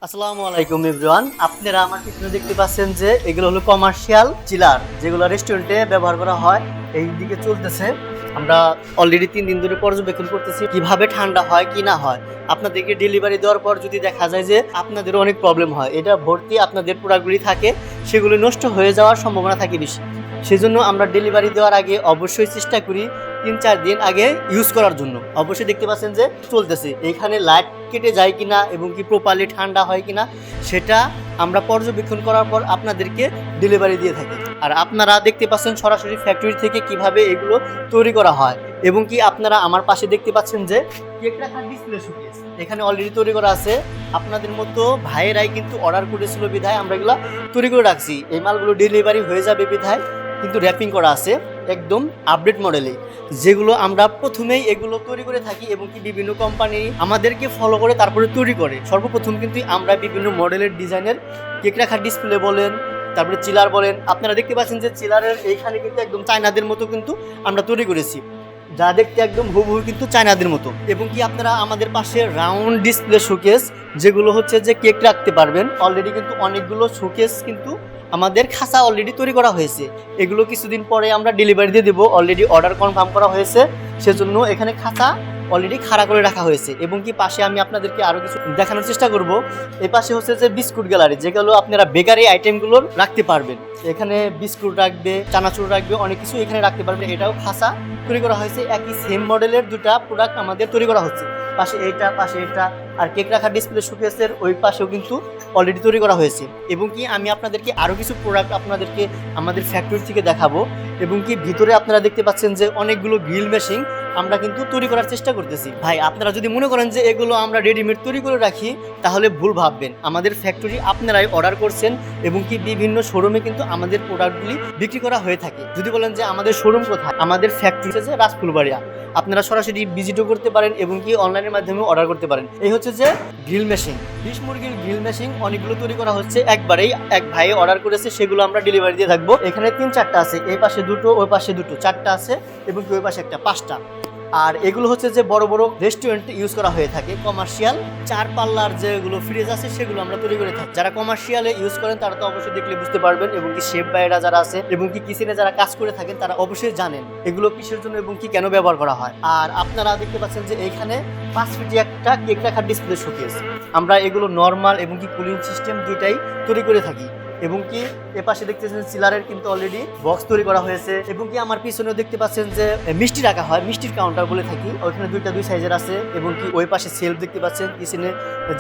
আসসালামু আলাইকুম এভরিওয়ান। আপনারা আমার পিছনে দেখতে পাচ্ছেন যে এগুলো হলো কমার্শিয়াল চিলার, যেগুলো রেস্টুরেন্টে ব্যবহার করা হয়। এই দিকে চলতেছে, আমরা অলরেডি 3 দিন ধরে পর্যবেক্ষণ করতেছি কিভাবে ঠান্ডা হয় কি না হয়। আপনাদেরকে ডেলিভারি দেওয়ার পর যদি দেখা যায় যে আপনাদের অনেক প্রবলেম হয়, এটা ভর্তি আপনাদের প্রোডাক্টগুলি থাকে, সেগুলি নষ্ট হয়ে যাওয়ার সম্ভাবনা থাকে বেশি। সেজন্য আমরা ডেলিভারি দেওয়ার আগে অবশ্যই চেষ্টা করি 3-4 দিন আগে ইউজ করার জন্য। অবশ্যই দেখতে পাচ্ছেন যে চলতেছে, এইখানে লাইট কেটে যায় কিনা এবং কি প্রপারলি ঠান্ডা হয় কিনা সেটা আমরা পর্যবেক্ষণ করার পর আপনাদেরকে ডেলিভারি দিয়ে থাকি। আর আপনারা দেখতে পাচ্ছেন সরাসরি ফ্যাক্টরি থেকে কিভাবে এগুলো তৈরি করা হয়, এবং কি আপনারা আমার পাশে দেখতে পাচ্ছেন যে কেক রাখার ডিসপ্লে শোকেস এখানে অলরেডি তৈরি করা আছে। আপনাদের মতো ভাইয়েরাই কিন্তু অর্ডার করেছিল বিধায় আমরা এগুলো তৈরি করে রাখছি। এই মালগুলো ডেলিভারি হয়ে যাবে বিধায় কিন্তু র্যাপিং করা আছে একদম আপডেট মডেলে, যেগুলো আমরা প্রথমেই এগুলো তৈরি করে থাকি এবং কি বিভিন্ন কোম্পানি আমাদেরকে ফলো করে তারপরে তৈরি করে। সর্বপ্রথম কিন্তু আমরা বিভিন্ন মডেলের ডিজাইনের কেক রাখার ডিসপ্লে বলেন, তারপরে চিলার বলেন, আপনারা দেখতে পাচ্ছেন যে চিলারের এইখানে কিন্তু একদম চায়নাদের মতো কিন্তু আমরা তৈরি করেছি, যা দেখতে একদম হুবহু কিন্তু চায়নাদের মতো। এবং কি আপনারা আমাদের পাশে রাউন্ড ডিসপ্লে শোকেস, যেগুলো হচ্ছে যে কেক রাখতে পারবেন। অলরেডি কিন্তু অনেকগুলো শোকেস কিন্তু আমাদের খাঁচা অলরেডি তৈরি করা হয়েছে, এগুলো কিছুদিন পরে আমরা ডেলিভারি দিয়ে দেবো। অলরেডি অর্ডার কনফার্ম করা হয়েছে, সেজন্য এখানে খাঁচা অলরেডি খাড়া করে রাখা হয়েছে। এবং কি পাশে আমি আপনাদেরকে আরও কিছু দেখানোর চেষ্টা করব। এই পাশে হচ্ছে যে বিস্কুট গ্যালারি, যেগুলো আপনারা বেকারি আইটেমগুলো রাখতে পারবেন। এখানে বিস্কুট রাখবে, চানাচুর রাখবে, অনেক কিছু এখানে রাখতে পারবেন। এটাও খাঁচা তৈরি করা হয়েছে, একই সেম মডেলের দুটা প্রোডাক্ট আমাদের তৈরি করা হচ্ছে। পাশে এইটা, পাশে এটা, আর কেক রাখার ডিসপ্লে শোকেসের ওই পাশেও কিন্তু অলরেডি তৈরি করা হয়েছে। এবং কি আমি আপনাদেরকে আরও কিছু প্রোডাক্ট আপনাদেরকে আমাদের ফ্যাক্টরি থেকে দেখাবো। এবং কি ভিতরে আপনারা দেখতে পাচ্ছেন যে অনেকগুলো গ্রিল মেশিন আমরা কিন্তু তৈরি করার চেষ্টা করতেছি। ভাই, আপনারা যদি মনে করেন যে এগুলো আমরা রেডিমেড তৈরি করে রাখি, তাহলে ভুল ভাববেন। আমাদের ফ্যাক্টরি আপনারাই অর্ডার করছেন এবং কি বিভিন্ন শোরুমে কিন্তু আমাদের প্রোডাক্টগুলি বিক্রি করা হয়ে থাকে। যদি বলেন যে আমাদের শোরুম কোথায়, আমাদের ফ্যাক্টরি হচ্ছে রাজফুলবাড়িয়া। আপনারা সরাসরি ভিজিটও করতে পারেন এবং কি অনলাইনের মাধ্যমে অর্ডার করতে পারেন। এই হচ্ছে যে গ্রিল মেশিন, 20 মুরগির গ্রিল মেশিন অনেকগুলো তৈরি করা হচ্ছে একবারেই। এক ভাই অর্ডার করেছে, সেগুলো আমরা ডেলিভারি দিয়ে থাকবো। এখানে 3-4টা আছে, এই পাশে দুটো, ওই পাশে দুটো, 4টা আছে এবং কি ওই পাশে একটা, 5টা। আর এগুলো হচ্ছে যে বড় বড় রেস্টুরেন্টে ইউজ করা হয়ে থাকে। কমার্শিয়াল 4 পাল্লার যেগুলো ফ্রিজ আছে সেগুলো আমরা তৈরি করে থাকি। যারা কমার্শিয়ালে ইউজ করেন তারা তো অবশ্যই দেখলে বুঝতে পারবেন, এবং কি শেফ ভাইয়েরা যারা আছে এবং কি কিচেনে যারা কাজ করে থাকেন তারা অবশ্যই জানেন এগুলো কিসের জন্য এবং কি কেন ব্যবহার করা হয়। আর আপনারা দেখতে পাচ্ছেন যে এইখানে 5 ফিটি একটা কেক রাখার ডিসপ্লে শোকেস। আমরা এগুলো নর্মাল এবং কি কুলিং সিস্টেম দুইটাই তৈরি করে থাকি। এবং কি এপাশে দেখতেছেন চিলারের কিন্তু অলরেডি বক্স তৈরি করা হয়েছে। এবং কি আমার পিছনেও দেখতে পাচ্ছেন যে মিষ্টি রাখা হয়, মিষ্টির কাউন্টার বলে থাকি। ওইখানে দুই সাইজের আছে। এবং কি ওই পাশে সেলফ দেখতে পাচ্ছেন, কিচেনে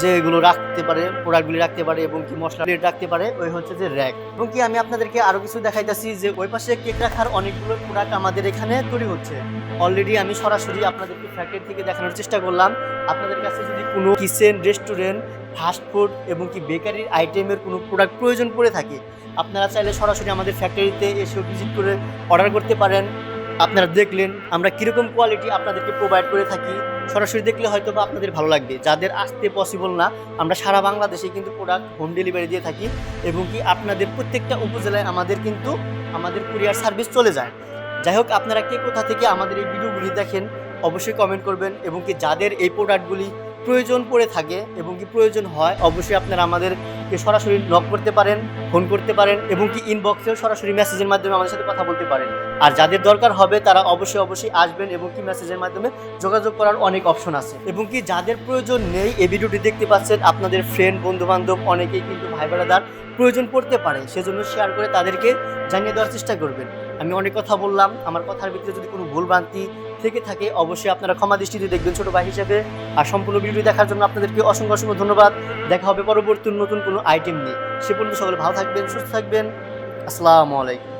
যেগুলো রাখতে পারে, প্রোডাক্টগুলি রাখতে পারে এবং কি মশলা প্লেট রাখতে পারে, ওই হচ্ছে যে র্যাক। এবং কি আমি আপনাদেরকে আরো কিছু দেখাইতেছি যে ওই পাশে কেক রাখার অনেকগুলো প্রোডাক্ট আমাদের এখানে তৈরি হচ্ছে। অলরেডি আমি সরাসরি আপনাদেরকে ফ্যাক্টরি থেকে দেখানোর চেষ্টা করলাম। আপনাদের কাছে যদি কোনো কিচেন, রেস্টুরেন্ট, ফাস্টফুড এবং কি বেকারির আইটেমের কোনো প্রোডাক্ট প্রয়োজন পড়ে থাকে, আপনারা চাইলে সরাসরি আমাদের ফ্যাক্টরিতে এসে ভিজিট করে অর্ডার করতে পারেন। আপনারা দেখলেন আমরা কীরকম কোয়ালিটি আপনাদেরকে প্রোভাইড করে থাকি, সরাসরি দেখলে হয়তো বা আপনাদের ভালো লাগবে। যাদের আসতে পসিবল না, আমরা সারা বাংলাদেশে কিন্তু প্রোডাক্ট হোম ডেলিভারি দিয়ে থাকি। এবং কি আপনাদের প্রত্যেকটা উপজেলায় আমাদের কুরিয়ার সার্ভিস চলে যায়। যাই হোক, আপনারা কে কোথা থেকে আমাদের এই ভিডিওগুলি দেখেন অবশ্যই কমেন্ট করবেন। এবং কি যাদের এই প্রোডাক্টগুলি প্রয়োজন পড়ে থাকে এবং কি প্রয়োজন হয়, অবশ্যই আপনারা আমাদেরকে সরাসরি নক করতে পারেন, ফোন করতে পারেন এবং কি ইনবক্সেও সরাসরি মেসেজের মাধ্যমে আমাদের সাথে কথা বলতে পারেন। আর যাদের দরকার হবে তারা অবশ্যই আসবেন এবং কি মেসেজের মাধ্যমে যোগাযোগ করার অনেক অপশন আছে। এবং কি যাদের প্রয়োজন নেই, এই ভিডিওটি দেখতে পাচ্ছেন, আপনাদের ফ্রেন্ড, বন্ধু বান্ধব অনেকেই কিন্তু ভাই বোনেদের প্রয়োজন পড়তে পারে, সেজন্য শেয়ার করে তাদেরকে জানিয়ে দেওয়ার চেষ্টা করবেন। আমি অনেক কথা বললাম, আমার কথার ভিতরে যদি কোনো ভুলভ্রান্তি থেকে থাকে অবশ্যই আপনারা ক্ষমা দৃষ্টিতে দেখবেন ছোট ভাই হিসেবে। আর সম্পূর্ণ ভিডিও দেখার জন্য আপনাদেরকে অসংখ্য ধন্যবাদ। দেখা হবে পরবর্তী নতুন কোনো আইটেম নিয়ে। সে পর্যন্ত সকলে ভালো থাকবেন, সুস্থ থাকবেন। আসসালামু আলাইকুম।